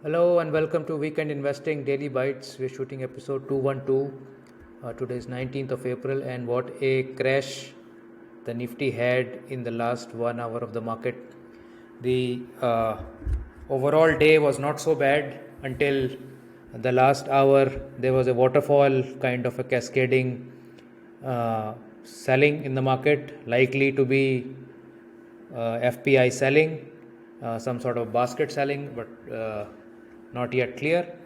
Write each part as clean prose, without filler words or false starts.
Hello and welcome to Weekend Investing Daily Bytes. We're shooting episode 212. Today is 19th of April, and what a crash the Nifty had in the last 1 hour of the market. The overall day was not so bad until the last hour. There was a waterfall, kind of a cascading selling in the market, likely to be FPI selling, some sort of basket selling, but not yet clear,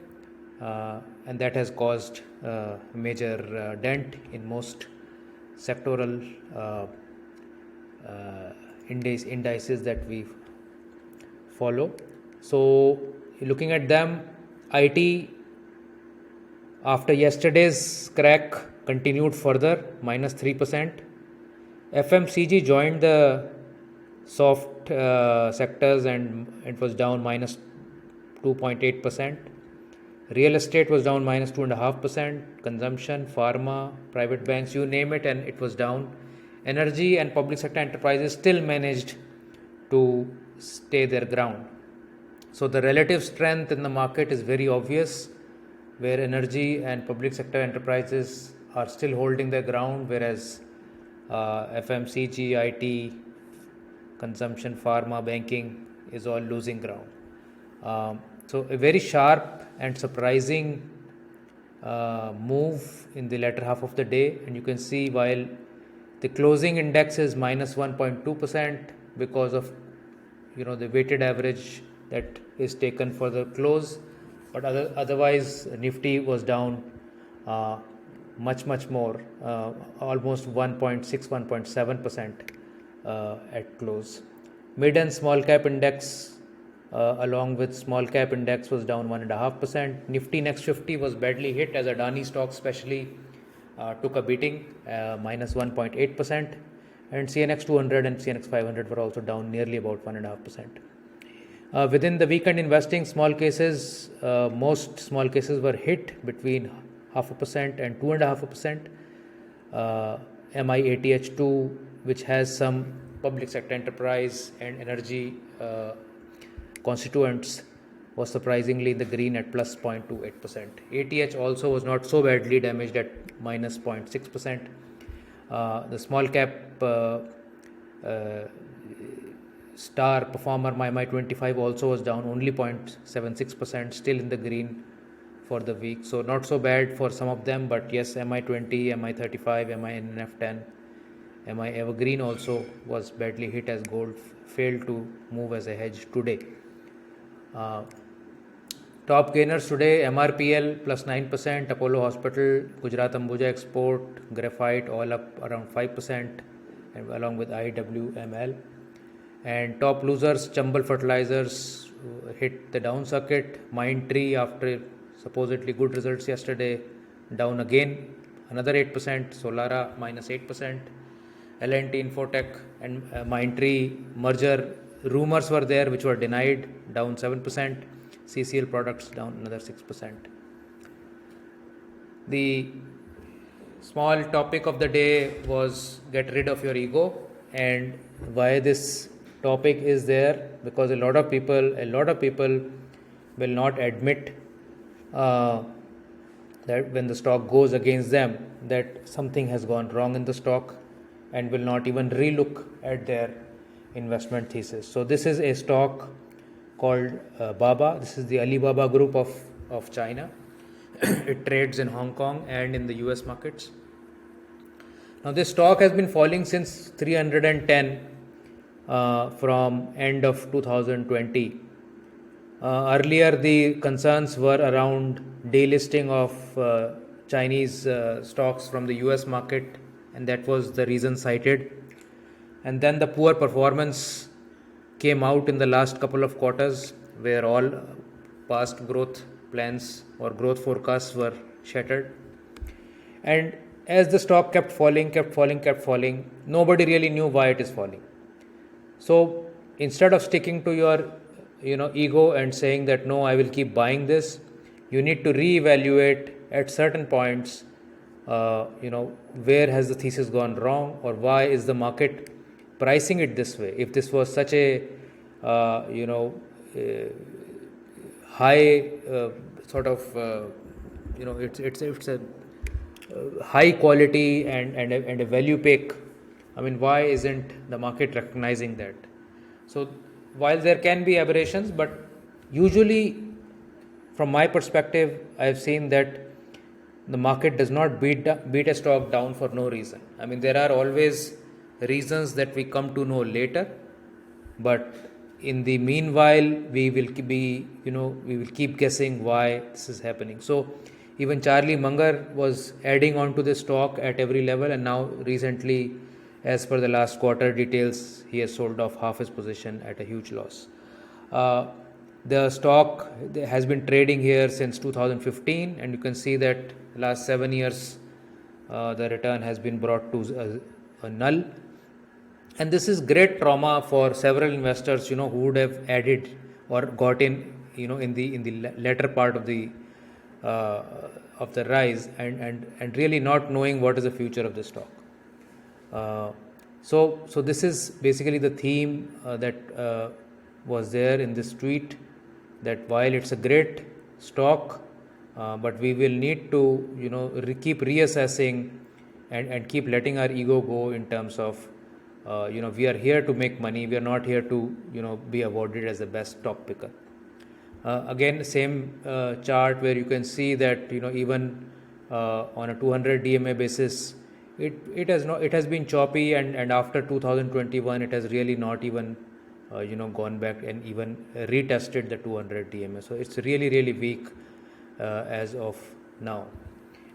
and that has caused a major dent in most sectoral indices that we follow. So, looking at them, IT after yesterday's crack continued further, minus 3%. FMCG joined the soft sectors and it was down minus 2.8%. Real estate was down minus 2.5%. Consumption, pharma, private banks, you name it, and it was down. Energy and public sector enterprises still managed to stay their ground. So the relative strength in the market is very obvious, where energy and public sector enterprises are still holding their ground, whereas FMCG, IT, consumption, pharma, banking is all losing ground. So a very sharp and surprising move in the latter half of the day, and you can see while the closing index is minus 1.2% because of the weighted average that is taken for the close, but otherwise Nifty was down much more, almost 1.6 1.7% at close. Mid and small cap index along with small cap index was down 1.5%. Nifty Next 50 was badly hit as Adani stocks especially took a beating, minus 1.8%, and CNX 200 and CNX 500 were also down nearly about 1.5%. Within the weekend investing, small cases, most small cases were hit between 0.5% and 2.5%. Mi ATH2, which has some public sector enterprise and energy constituents, was surprisingly in the green at plus 0.28%. ATH also was not so badly damaged at minus 0.6%. The small cap star performer, my 25, also was down only 0.76%, still in the green for the week. So not so bad for some of them, but yes, MI20, MI35, MINF10, Mi EverGreen also was badly hit as gold failed to move as a hedge today. Top gainers today: MRPL plus 9%, Apollo Hospital, Gujarat Ambuja Export, Graphite all up around 5%, and along with IWML. And top losers: Chambal Fertilizers hit the down circuit. Mindtree, after supposedly good results yesterday, down again another 8%. Solara minus 8%. L&T Infotech and Mindtree merger rumors were there which were denied, down 7%. CCL Products down another 6%. The small topic of the day was get rid of your ego, and why this topic is there, because a lot of people will not admit that when the stock goes against them that something has gone wrong in the stock, and will not even relook at their investment thesis. So this is a stock called Baba. This is the Alibaba group of China. It trades in Hong Kong and in the US markets. Now this stock has been falling since 310 from end of 2020. Earlier the concerns were around delisting of Chinese stocks from the US market, and that was the reason cited. And then the poor performance came out in the last couple of quarters, where all past growth plans or growth forecasts were shattered. And as the stock kept falling, nobody really knew why it is falling. So instead of sticking to your ego and saying that no, I will keep buying this, you need to reevaluate at certain points where has the thesis gone wrong, or why is the market pricing it this way. If this was such a high sort of it's a high quality and a value pick. I mean, why isn't the market recognizing that? So while there can be aberrations, but usually from my perspective, I have seen that the market does not beat a stock down for no reason. I mean, there are always reasons that we come to know later, but in the meanwhile, we will keep guessing why this is happening. So even Charlie Munger was adding on to the stock at every level, and now recently, as per the last quarter details, he has sold off half his position at a huge loss. The stock has been trading here since 2015, and you can see that last 7 years the return has been brought to a null. And this is great trauma for several investors, who would have added or got in, in the latter part of the rise, and really not knowing what is the future of the stock. So this is basically the theme that was there in this tweet, that while it's a great stock, but we will need to keep reassessing and keep letting our ego go in terms of we are here to make money. We are not here to be awarded as the best stock picker. Again, same chart where you can see that even on a 200 DMA basis, it has been choppy, and after 2021 it has really not even gone back and even retested the 200 DMA. So it's really weak as of now.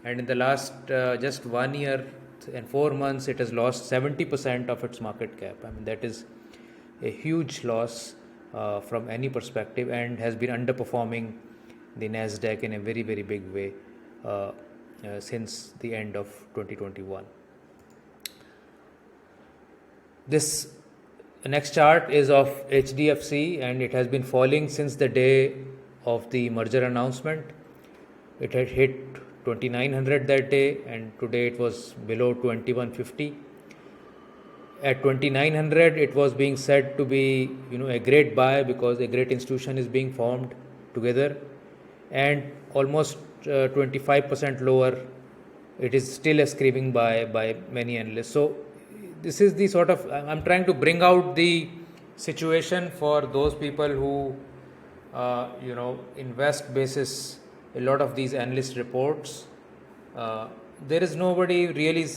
And in the last just 1 year and 4 months, it has lost 70% of its market cap. I mean, that is a huge loss from any perspective, and has been underperforming the Nasdaq in a very big way since the end of 2021. This next chart is of HDFC, and it has been falling since the day of the merger announcement. It had hit 2900 that day, and today it was below 2150. At 2900, it was being said to be a great buy because a great institution is being formed together, and almost 25% lower, it is still a screaming buy by many analysts. So this is the sort of, I'm trying to bring out the situation for those people who invest basis a lot of these analyst reports. There is nobody really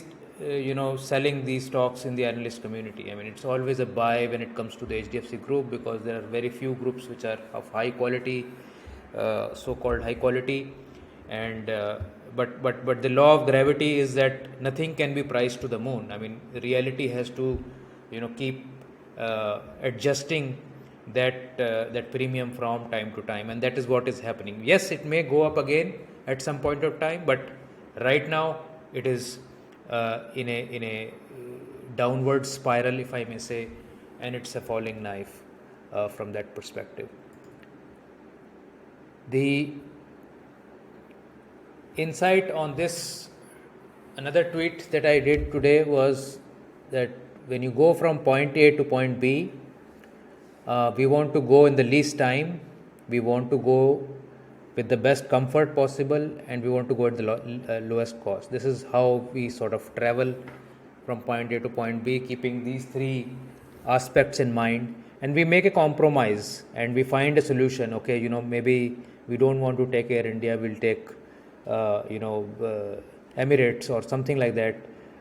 selling these stocks in the analyst community. I mean, it's always a buy when it comes to the HDFC group, because there are very few groups which are of high quality, so-called high quality, and but the law of gravity is that nothing can be priced to the moon. I mean, the reality has to keep adjusting that premium from time to time, and that is what is happening. Yes, it may go up again at some point of time, but right now it is in a downward spiral, if I may say, and it's a falling knife from that perspective. The insight on this, another tweet that I did today was that when you go from point A to point B, we want to go in the least time, we want to go with the best comfort possible, and we want to go at the lowest cost. This is how we sort of travel from point A to point B, keeping these three aspects in mind, and we make a compromise and we find a solution. Okay, maybe we don't want to take Air India, we'll take Emirates or something like that,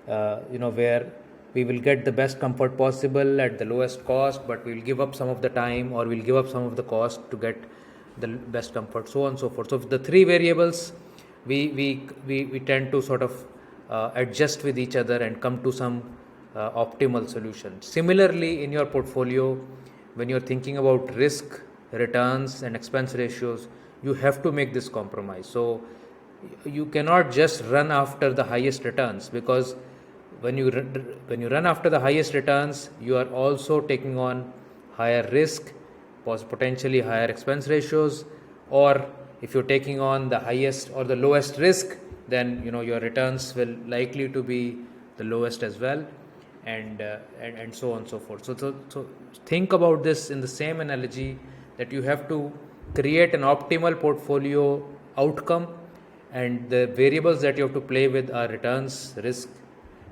where we will get the best comfort possible at the lowest cost, but we'll give up some of the time, or we'll give up some of the cost to get the best comfort, so on and so forth. So the three variables, we tend to sort of adjust with each other and come to some optimal solution. Similarly, in your portfolio, when you're thinking about risk, returns and expense ratios, you have to make this compromise. So you cannot just run after the highest returns, because when you run after the highest returns, you are also taking on higher risk, potentially higher expense ratios, or if you're taking on the highest or the lowest risk, then your returns will likely to be the lowest as well, and so on and so forth. So think about this in the same analogy, that you have to create an optimal portfolio outcome, and the variables that you have to play with are returns, risk,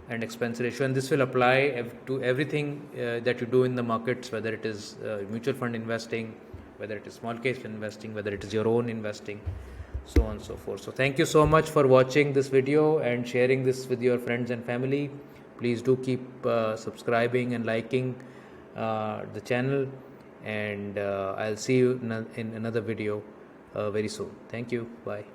and expense ratio, and this will apply to everything that you do in the markets, whether it is mutual fund investing, whether it is small case investing, whether it is your own investing, so on and so forth. So thank you so much for watching this video and sharing this with your friends and family. Please do keep subscribing and liking the channel, and I'll see you in another video very soon. Thank you. Bye.